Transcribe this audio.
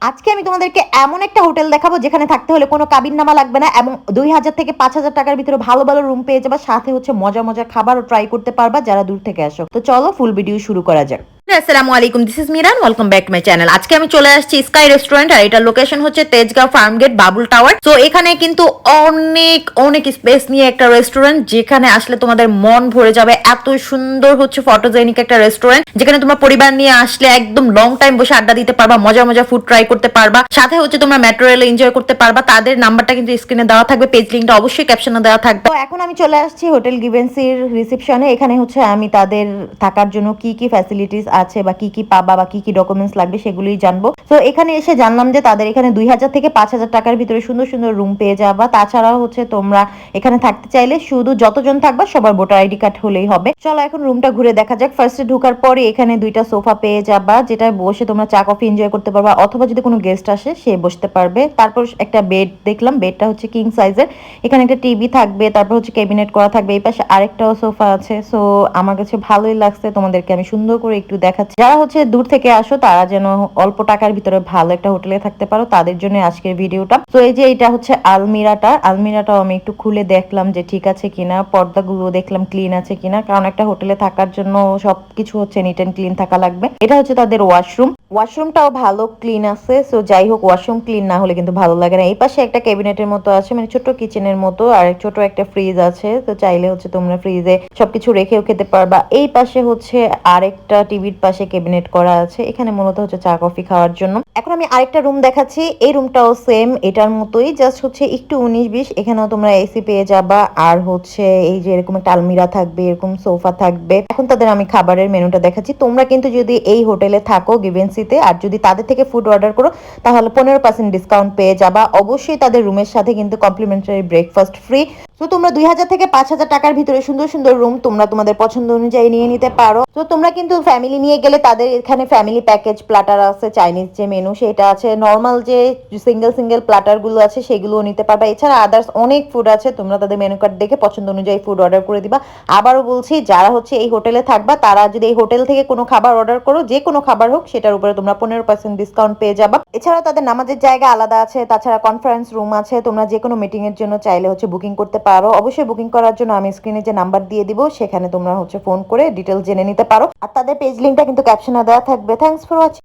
আজকে আমি তোমাদেরকে এমন একটা হোটেল দেখাবো যেখানে থাকতে হলে কোনো কাবিননামা লাগবে না এবং 2000 থেকে 5000 টাকার ভিতরে ভালো ভালো রুম পেয়ে যাবা, সাথে হচ্ছে মজা মজা খাবারও ট্রাই করতে পারবা যারা দূর থেকে আসো। তো চলো ফুল ভিডিও শুরু করা যাক। আসসালামু আলাইকুম, this is Miran, welcome back to my channel. আজকে আমি চলে আসছি স্কাই রেস্টুরেন্ট, আর এটার লোকেশন হচ্ছে তেজগাঁও ফার্মগেট বাবুল টাওয়ার। তো এখানে কিন্তু অনেক অনেক স্পেস নিয়ে একটা রেস্টুরেন্ট, যেখানে আসলে তোমাদের মন ভরে যাবে। এত সুন্দর হচ্ছে ফটোজেনিক একটা রেস্টুরেন্ট, যেখানে তোমরা পরিবার নিয়ে আসলে একদম লং টাইম বসে আড্ডা দিতে পারবা, মজা মজা ফুড ট্রাই করতে পারবা, সাথে হচ্ছে তোমরা মেট্রো রেলে এনজয় করতে পারবা। তাদের নাম্বারটা কিন্তু স্ক্রিনে দেওয়া থাকবে, পেজ লিঙ্কটা অবশ্যই ক্যাপশনে দেওয়া থাকবে। তো এখন আমি চলে আসছি হোটেল গিভেন্সির রিসেপশনে। এখানে হচ্ছে আমি তাদের থাকার জন্য কি কি ফ্যাসিলিটিস আছে বা কি কি পাবা বা কি কি ডকুমেন্টস লাগবে সেগুলোই জানবো। তো এখানে এসে জানলাম যে তাদের এখানে 2000 থেকে 5000 টাকার ভিতরে সুন্দর সুন্দর রুম পেয়ে যাবা। তাছাড়াও হচ্ছে তোমরা এখানে থাকতে চাইলে শুধু যতজন থাকবা সবার ভোটার আইডি কার্ড হলেই হবে। চলো এখন রুমটা ঘুরে দেখা যাক। ফার্স্টে ঢোকার পরে এখানে দুইটা সোফা পেয়ে যাবা, যেটায় বসে তোমরা চা কফি এনজয় করতে পারবা, অথবা যদি কোনো গেস্ট আসে সে বসতে পারবে। তারপর একটা বেড দেখলাম, বেডটা হচ্ছে কিং সাইজের। এখানে একটা টিভি থাকবে, তারপর হচ্ছে ক্যাবিনেট করা থাকবে। এই পাশে আরেকটাও সোফা আছে। সো আমার কাছে ভালোই লাগছে, তোমাদেরকে আমি সুন্দর করে একটু দেখাচ্ছি। যারা হচ্ছে দূর থেকে আসো তারা যেন অল্প টাকার ভিতরে ভালো একটা হোটেলে থাকতে পারো, তাদের জন্য আজকের ভিডিওটা। তো এই যে এটা হচ্ছে আলমিরাটাও আমি একটু খুলে দেখলাম যে ঠিক আছে কিনা, পর্দাগুলো দেখলাম ক্লিন আছে কিনা, কারণ একটা হোটেলে থাকার জন্য সবকিছু হচ্ছে নিট এন্ড ক্লিন থাকা লাগবে। এটা হচ্ছে তাদের ওয়াশরুমটাও ভালো ক্লিন আছে। সো যাই হোক, ওয়াশরুম ক্লিন না হলে কিন্তু ভালো লাগে না। এই পাশে একটা ক্যাবিনেটের মতো আছে, মানে ছোট কিচেনের মতো, আর ছোট একটা ফ্রিজ আছে। তো চাইলে হচ্ছে তোমরা ফ্রিজে সবকিছু রেখেও খেতে পারবা। এই পাশে হচ্ছে আরেকটা টিভির পাশে ক্যাবিনেট করা আছে, এখানে মূলত হচ্ছে চা কফি খাওয়ার জন্য। এখন আমি আরেকটা রুম দেখাচ্ছি। এই রুমটাও সেম এটার মতোই, জাস্ট হচ্ছে একটু 19-20। এখানেও তোমরা এসি পেয়ে যাবা, আর হচ্ছে এই যে এরকম একটা আলমিরা থাকবে, এরকম সোফা থাকবে। এখন তাদের আমি খাবারের মেনুটা দেখাচ্ছি। তোমরা কিন্তু যদি এই হোটেলে থাকো গিভেন্সিতে, আর যদি তাদের থেকে ফুড অর্ডার করো, তাহলে 15% ডিসকাউন্ট পেয়ে যাবা। অবশ্যই তাদের রুমের সাথে কিন্তু কমপ্লিমেন্টারি ব্রেকফাস্ট ফ্রি। তো তোমরা 2000 থেকে 5000 টাকার ভিতরে সুন্দর সুন্দর রুম তোমরা তোমাদের পছন্দ অনুযায়ী নিয়ে নিতে পারো। তো তোমরা কিন্তু ফ্যামিলি নিয়ে গেলে তাদের এখানে ফ্যামিলি প্যাকেজ প্ল্যাটার আছে, চাইনিজ যে মেনু সেটা আছে, নর্মাল যে সিঙ্গেল সিঙ্গেল প্ল্যাটার গুলো আছে সেগুলোও নিতে পারবা। এছাড়া আদার্স অনেক ফুড আছে, তোমরা তাদের মেনু কার্ড দেখে পছন্দ অনুযায়ী ফুড অর্ডার করে দিবা। আবারও বলছি, যারা হচ্ছে এই হোটেলে থাকবা তারা যদি এই হোটেল থেকে কোনো খাবার অর্ডার করো, যে কোনো খাবার হোক, সেটার উপরে তোমরা 15% ডিসকাউন্ট পেয়ে যাবা। এছাড়াও তাদের নামাজের জায়গা আলাদা আছে, তাছাড়া কনফারেন্স রুম আছে। তোমরা যে কোনো মিটিং এর জন্য চাইলে হচ্ছে বুকিং করতে পারো। অবশ্যই বুকিং করার জন্য আমি স্ক্রিনে যে নাম্বার দিয়ে দিব সেখানে তোমরা হচ্ছে ফোন করে ডিটেলস জেনে নিতে পারো, আর তাদের পেজ লিঙ্কটা কিন্তু ক্যাপশনে দেওয়া থাকবে। Thanks for watching.